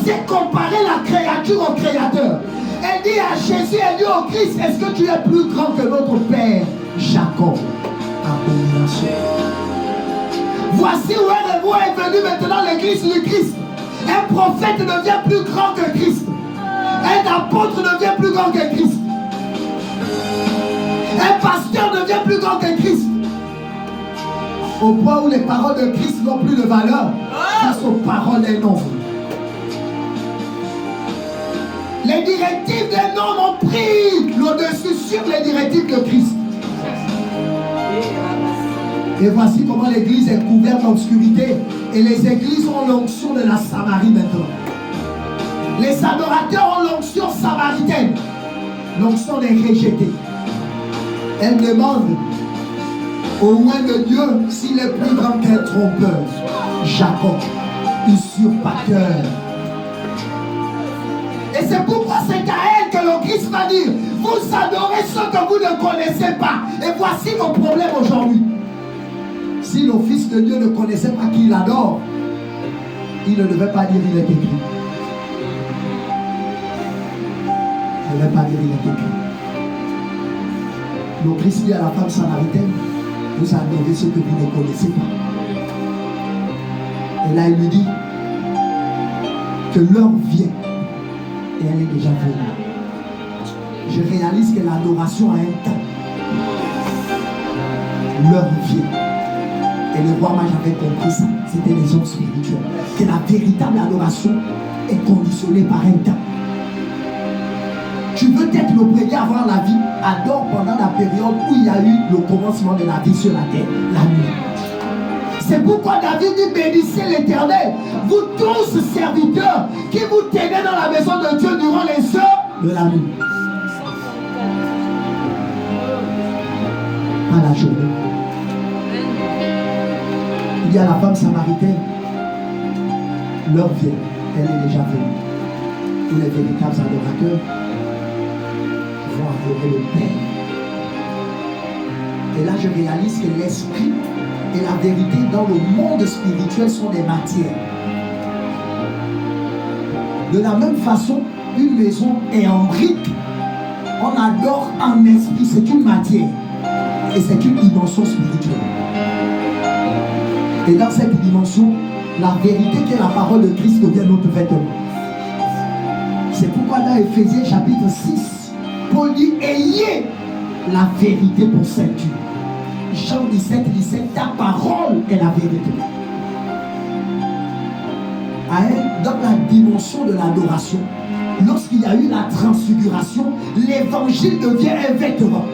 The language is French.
osé comparer la créature au Créateur. Elle dit à Jésus, elle dit au Christ, est-ce que tu es plus grand que notre père Jacob? Abomination. Voici où est venu maintenant l'église du Christ. Un prophète devient plus grand que Christ. Un apôtre devient plus grand que Christ. Un pasteur devient plus grand que Christ. Au point où les paroles de Christ n'ont plus de valeur face aux paroles d'un homme. Les directives d'un homme ont pris le-dessus sur les directives de Christ. Et voici comment l'église est couverte d'obscurité. Et les églises ont l'onction de la Samarie maintenant. Les adorateurs ont l'onction samaritaine. L'onction des rejetés. Elle demande au loin de Dieu s'il est plus grand qu'un trompeur. Jacob, usurpateur. Et c'est pourquoi c'est à elle que le Christ va dire, vous adorez ce que vous ne connaissez pas. Et voici vos problèmes aujourd'hui. Si le Fils de Dieu ne connaissait pas qui il adore, il ne devait pas dire il est écrit. Il ne devait pas dire il est écrit. Le Christ dit à la femme samaritaine, vous adorez ce que vous ne connaissez pas. Et là il lui dit que l'heure vient et elle est déjà venue. Je réalise que l'adoration a un temps. L'heure vient. Et le roi mage avait compris ça. C'était les hommes spirituels. Que la véritable adoration est conditionnée par un temps. Tu veux être le premier à avoir la vie, adore pendant la période où il y a eu le commencement de la vie sur la terre, la nuit. C'est pourquoi David dit bénissez l'Éternel, vous tous serviteurs qui vous tenez dans la maison de Dieu durant les heures de la nuit. Pas la journée. Il y a la femme samaritaine, l'heure vient, elle est déjà venue. Tous les véritables adorateurs vont adorer le Père. Et là je réalise que l'esprit et la vérité dans le monde spirituel sont des matières. De la même façon, une maison est en briques, on adore en esprit, c'est une matière et c'est une dimension spirituelle. Et dans cette dimension, la vérité qui est la parole de Christ devient notre vêtement. C'est pourquoi dans Éphésiens chapitre 6, Paul dit, ayez la vérité pour ceinture. Jean 17, ta parole est la vérité. Dans la dimension de l'adoration, lorsqu'il y a eu la transfiguration, l'évangile devient un vêtement.